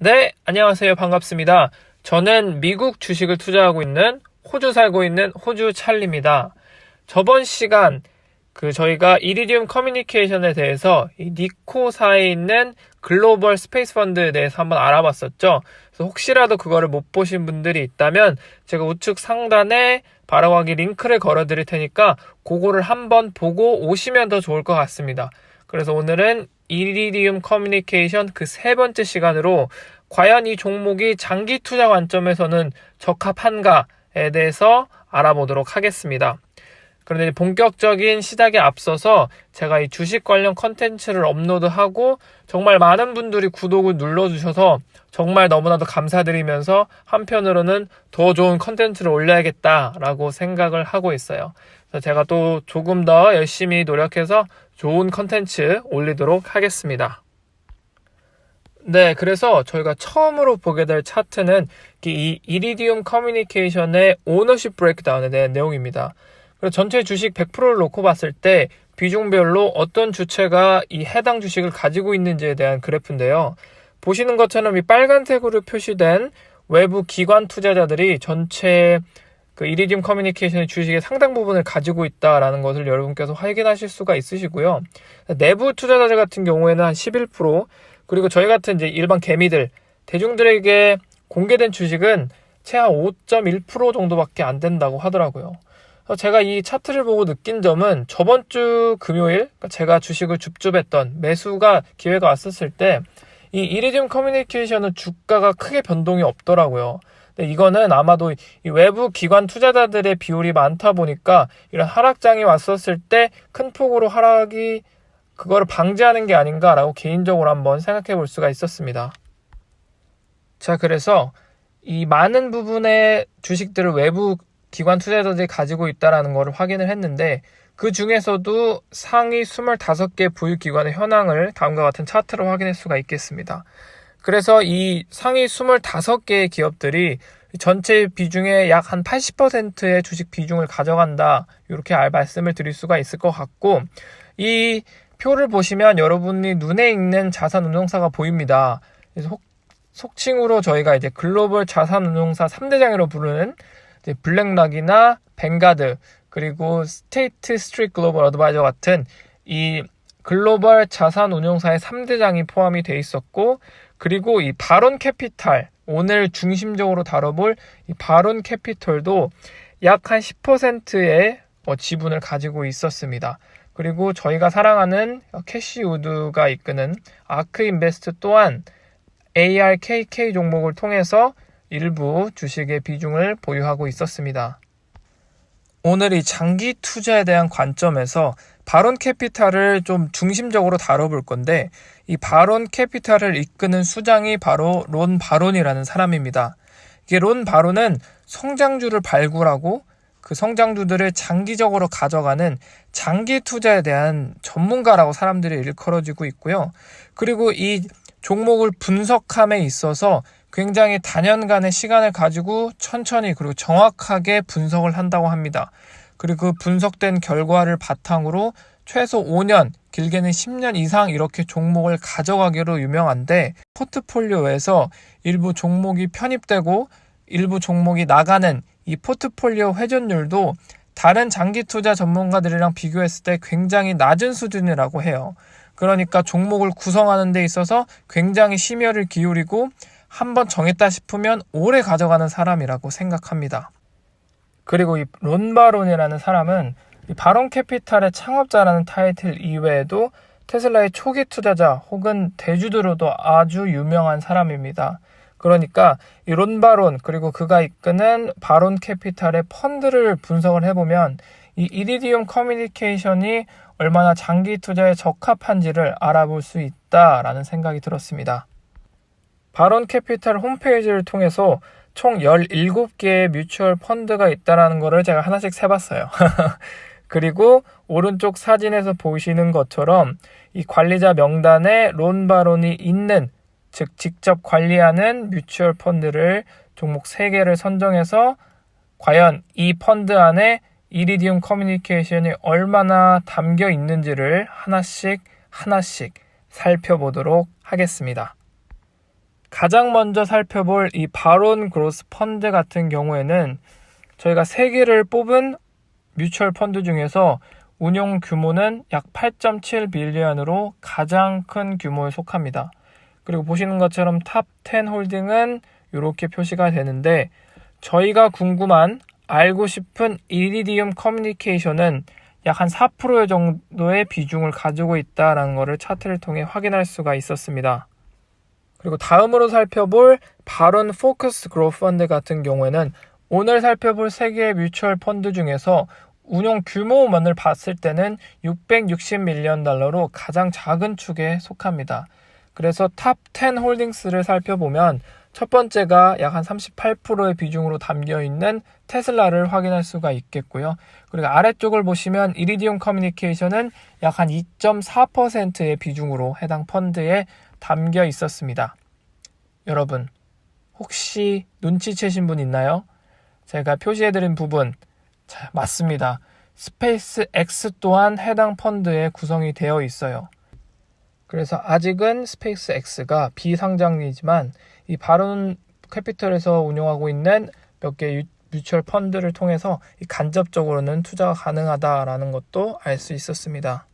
네, 안녕하세요. 반갑습니다. 저는 미국 주식을 투자하고 있는 호주 살고 있는 호주 찰리입니다. 저번 시간 저희가 이리디움 커뮤니케이션에 대해서 이 니코사에 있는 글로벌 스페이스 펀드에 대해서 한번 알아봤었죠. 그래서 혹시라도 그거를 못 보신 분들이 있다면 제가 우측 상단에 바로가기 링크를 걸어 드릴 테니까 그거를 한번 보고 오시면 더 좋을 것 같습니다. 그래서 오늘은 이리디움 커뮤니케이션 그 세 번째 시간으로 과연 이 종목이 장기 투자 관점에서는 적합한가에 대해서 알아보도록 하겠습니다. 그런데 본격적인 시작에 앞서서 제가 이 주식 관련 컨텐츠를 업로드하고 정말 많은 분들이 구독을 눌러주셔서 정말 너무나도 감사드리면서 한편으로는 더 좋은 컨텐츠를 올려야겠다라고 생각을 하고 있어요. 그래서 제가 또 조금 더 열심히 노력해서 좋은 컨텐츠 올리도록 하겠습니다. 네, 그래서 저희가 처음으로 보게 될 차트는 이 이리디움 커뮤니케이션의 오너십 브레이크다운에 대한 내용입니다. 그리고 전체 주식 100%를 놓고 봤을 때 비중별로 어떤 주체가 이 해당 주식을 가지고 있는지에 대한 그래프인데요. 보시는 것처럼 이 빨간색으로 표시된 외부 기관 투자자들이 전체 이리디움 커뮤니케이션의 주식의 상당 부분을 가지고 있다라는 것을 여러분께서 확인하실 수가 있으시고요. 내부 투자자들 같은 경우에는 한 11%, 그리고 저희 같은 이제 일반 개미들, 대중들에게 공개된 주식은 최하 5.1% 정도밖에 안 된다고 하더라고요. 제가 이 차트를 보고 느낀 점은 저번 주 금요일 제가 주식을 줍줍했던 매수가 기회가 왔었을 때 이 이리디움 커뮤니케이션은 주가가 크게 변동이 없더라고요. 근데 이거는 아마도 이 외부 기관 투자자들의 비율이 많다 보니까 이런 하락장이 왔었을 때 큰 폭으로 하락이 그거를 방지하는 게 아닌가라고 개인적으로 한번 생각해 볼 수가 있었습니다. 자, 그래서 이 많은 부분의 주식들을 외부 기관 투자자들이 가지고 있다는 것을 확인을 했는데 그 중에서도 상위 25개 부유기관의 현황을 다음과 같은 차트로 확인할 수가 있겠습니다. 그래서 이 상위 25개의 기업들이 전체 비중의 약 한 80%의 주식 비중을 가져간다, 이렇게 말씀을 드릴 수가 있을 것 같고, 이 표를 보시면 여러분이 눈에 익는 자산운용사가 보입니다. 그래서 속칭으로 저희가 이제 글로벌 자산운용사 3대장이라고 부르는 이제 블랙락이나 뱅가드, 그리고 스테이트 스트리트 글로벌 어드바이저 같은 이 글로벌 자산운용사의 3대장이 포함이 돼 있었고, 그리고 이 바론 캐피탈, 오늘 중심적으로 다뤄볼 이 바론 캐피털도 약 한 10%의 지분을 가지고 있었습니다. 그리고 저희가 사랑하는 캐시우드가 이끄는 아크인베스트 또한 ARKK 종목을 통해서 일부 주식의 비중을 보유하고 있었습니다. 오늘 이 장기 투자에 대한 관점에서 바론 캐피탈을 좀 중심적으로 다뤄볼 건데, 이 바론 캐피탈을 이끄는 수장이 바로 론 바론이라는 사람입니다. 이게 론 바론은 성장주를 발굴하고 그 성장주들을 장기적으로 가져가는 장기 투자에 대한 전문가라고 사람들이 일컬어지고 있고요. 그리고 이 종목을 분석함에 있어서 굉장히 단연간의 시간을 가지고 천천히 그리고 정확하게 분석을 한다고 합니다. 그리고 그 분석된 결과를 바탕으로 최소 5년, 길게는 10년 이상 이렇게 종목을 가져가기로 유명한데, 포트폴리오에서 일부 종목이 편입되고 일부 종목이 나가는 이 포트폴리오 회전율도 다른 장기 투자 전문가들이랑 비교했을 때 굉장히 낮은 수준이라고 해요. 그러니까 종목을 구성하는 데 있어서 굉장히 심혈을 기울이고 한번 정했다 싶으면 오래 가져가는 사람이라고 생각합니다. 그리고 이 론 바론이라는 사람은 이 바론 캐피탈의 창업자라는 타이틀 이외에도 테슬라의 초기 투자자 혹은 대주주로도 아주 유명한 사람입니다. 그러니까 이 론 바론, 그리고 그가 이끄는 바론 캐피탈의 펀드를 분석을 해보면 이 이리디움 커뮤니케이션이 얼마나 장기 투자에 적합한지를 알아볼 수 있다라는 생각이 들었습니다. 바론 캐피탈 홈페이지를 통해서 총 17개의 뮤추얼 펀드가 있다는 것을 제가 하나씩 세봤어요. 그리고 오른쪽 사진에서 보시는 것처럼 이 관리자 명단에 론 바론이 있는, 즉 직접 관리하는 뮤추얼 펀드를 종목 3개를 선정해서 과연 이 펀드 안에 이리디움 커뮤니케이션이 얼마나 담겨 있는지를 하나씩 살펴보도록 하겠습니다. 가장 먼저 살펴볼 이 바론 그로스 펀드 같은 경우에는 저희가 3개를 뽑은 뮤추얼 펀드 중에서 운용 규모는 약 8.7 빌리언으로 가장 큰 규모에 속합니다. 그리고 보시는 것처럼 탑 10 홀딩은 이렇게 표시가 되는데, 저희가 궁금한 알고 싶은 이리디움 커뮤니케이션은 약 한 4% 정도의 비중을 가지고 있다는 것을 차트를 통해 확인할 수가 있었습니다. 그리고 다음으로 살펴볼 바론 포커스 그로스 펀드 같은 경우에는 오늘 살펴볼 3개의 뮤추얼 펀드 중에서 운용 규모만을 봤을 때는 660밀리언 달러로 가장 작은 축에 속합니다. 그래서 탑 10 홀딩스를 살펴보면 첫 번째가 약 한 38%의 비중으로 담겨있는 테슬라를 확인할 수가 있겠고요. 그리고 아래쪽을 보시면 이리디움 커뮤니케이션은 약 한 2.4%의 비중으로 해당 펀드에 담겨 있었습니다. 여러분, 혹시 눈치채신 분 있나요? 제가 표시해드린 부분, 자, 맞습니다. 스페이스 X 또한 해당 펀드에 구성이 되어 있어요. 그래서 아직은 스페이스 X가 비상장이지만 이 바론 캐피털에서 운용하고 있는 몇 개의 뮤추얼 펀드를 통해서 간접적으로는 투자가 가능하다라는 것도 알 수 있었습니다.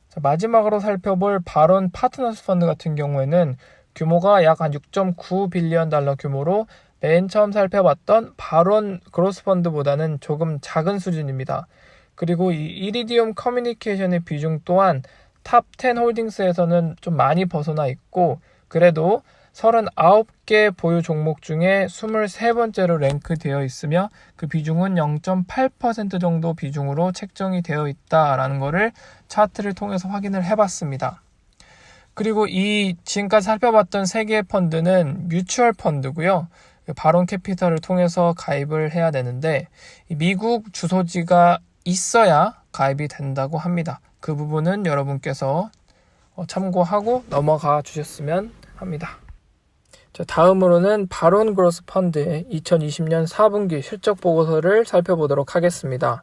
자, 마지막으로 살펴볼 바론 파트너스 펀드 같은 경우에는 규모가 약 한 6.9 빌리언 달러 규모로 맨 처음 살펴봤던 바론 그로스 펀드보다는 조금 작은 수준입니다. 그리고 이 이리디움 커뮤니케이션의 비중 또한 탑 10 홀딩스에서는 좀 많이 벗어나 있고, 그래도 39개 보유 종목 중에 23번째로 랭크되어 있으며 그 비중은 0.8% 정도 비중으로 책정이 되어 있다라는 것을 차트를 통해서 확인을 해봤습니다. 그리고 이 지금까지 살펴봤던 3개의 펀드는 뮤추얼 펀드고요. 바론 캐피털을 통해서 가입을 해야 되는데 미국 주소지가 있어야 가입이 된다고 합니다. 그 부분은 여러분께서 참고하고 넘어가 주셨으면 합니다. 자, 다음으로는 바론 그로스 펀드의 2020년 4분기 실적 보고서를 살펴보도록 하겠습니다.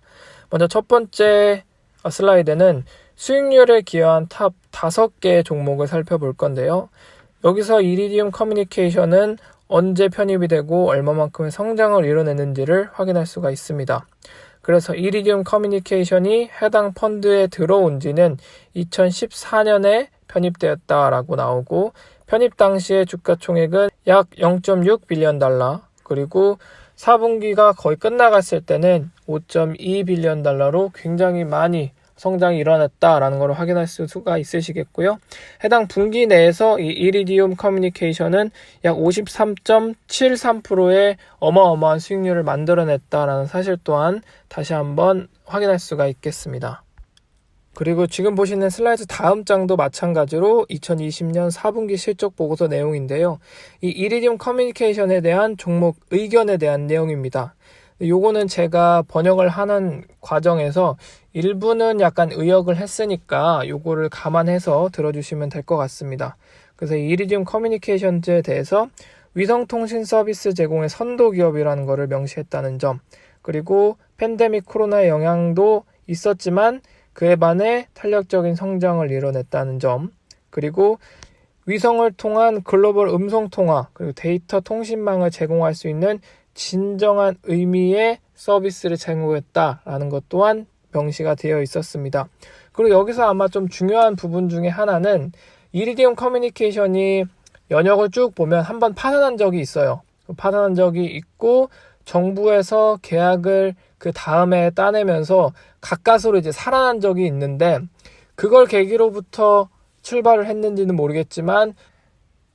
먼저 첫 번째 슬라이드는 수익률에 기여한 탑 5개의 종목을 살펴볼 건데요. 여기서 이리디움 커뮤니케이션은 언제 편입이 되고 얼마만큼의 성장을 이뤄내는지를 확인할 수가 있습니다. 그래서 이리디움 커뮤니케이션이 해당 펀드에 들어온 지는 2014년에 편입되었다라고 나오고, 편입 당시의 주가 총액은 약 0.6 빌리언 달러, 그리고 4분기가 거의 끝나갔을 때는 5.2 빌리언 달러로 굉장히 많이 성장이 일어났다라는 걸 확인할 수가 있으시겠고요. 해당 분기 내에서 이 이리디움 커뮤니케이션은 약 53.73%의 어마어마한 수익률을 만들어냈다라는 사실 또한 다시 한번 확인할 수가 있겠습니다. 그리고 지금 보시는 슬라이드 다음 장도 마찬가지로 2020년 4분기 실적 보고서 내용인데요. 이 이리디움 커뮤니케이션에 대한 종목 의견에 대한 내용입니다. 요거는 제가 번역을 하는 과정에서 일부는 약간 의역을 했으니까 요거를 감안해서 들어주시면 될 것 같습니다. 그래서 이리디움 커뮤니케이션즈에 대해서 위성통신 서비스 제공의 선도 기업이라는 것을 명시했다는 점, 그리고 팬데믹 코로나의 영향도 있었지만 그에 반해 탄력적인 성장을 이뤄냈다는 점, 그리고 위성을 통한 글로벌 음성통화 그리고 데이터 통신망을 제공할 수 있는 진정한 의미의 서비스를 제공했다라는 것 또한 명시가 되어 있었습니다. 그리고 여기서 아마 좀 중요한 부분 중에 하나는 이리디움 커뮤니케이션이 연역을 쭉 보면 한번 파산한 적이 있어요. 파산한 적이 있고 정부에서 계약을 그 다음에 따내면서 가까스로 이제 살아난 적이 있는데, 그걸 계기로부터 출발을 했는지는 모르겠지만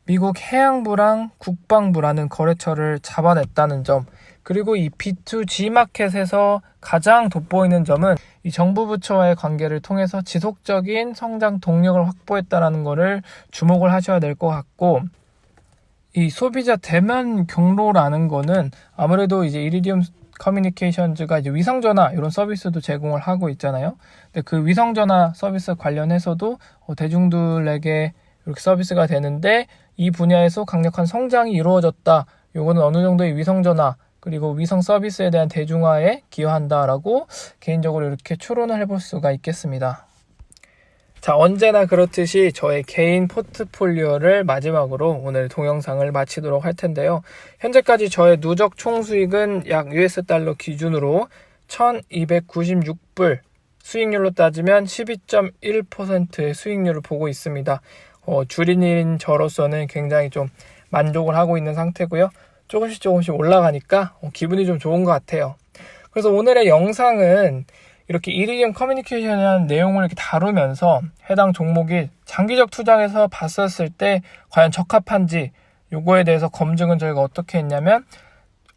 미국 해양부랑 국방부라는 거래처를 잡아냈다는 점, 그리고 이 B2G 마켓에서 가장 돋보이는 점은 이 정부 부처와의 관계를 통해서 지속적인 성장 동력을 확보했다는 것을 주목을 하셔야 될 것 같고, 이 소비자 대면 경로라는 거는 아무래도 이제 이리디움 커뮤니케이션즈가 이제 위성전화 이런 서비스도 제공을 하고 있잖아요. 근데 그 위성전화 서비스 관련해서도 대중들에게 이렇게 서비스가 되는데, 이 분야에서 강력한 성장이 이루어졌다. 요거는 어느 정도의 위성전화 그리고 위성 서비스에 대한 대중화에 기여한다라고 개인적으로 이렇게 추론을 해볼 수가 있겠습니다. 자, 언제나 그렇듯이 저의 개인 포트폴리오를 마지막으로 오늘 동영상을 마치도록 할 텐데요. 현재까지 저의 누적 총수익은 약 US달러 기준으로 1296불, 수익률로 따지면 12.1%의 수익률을 보고 있습니다. 주린인 저로서는 굉장히 좀 만족을 하고 있는 상태고요. 조금씩 올라가니까 기분이 좀 좋은 것 같아요. 그래서 오늘의 영상은 이렇게 이리디움 커뮤니케이션이라는 내용을 이렇게 다루면서 해당 종목이 장기적 투자에서 봤었을 때 과연 적합한지 요거에 대해서 검증은 저희가 어떻게 했냐면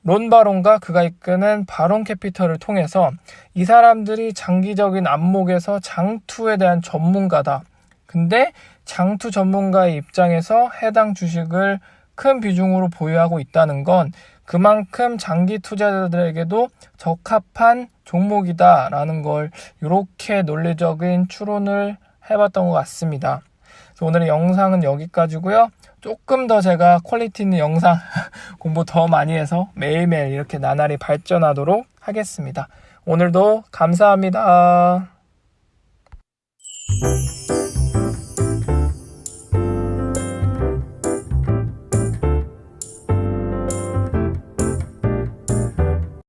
론바론과 그가 이끄는 바론 캐피털을 통해서 이 사람들이 장기적인 안목에서 장투에 대한 전문가다. 근데 장투 전문가의 입장에서 해당 주식을 큰 비중으로 보유하고 있다는 건 그만큼 장기 투자자들에게도 적합한 종목이다라는 걸 이렇게 논리적인 추론을 해봤던 것 같습니다. 그래서 오늘의 영상은 여기까지고요. 조금 더 제가 퀄리티 있는 영상 공부 더 많이 해서 매일매일 이렇게 나날이 발전하도록 하겠습니다. 오늘도 감사합니다.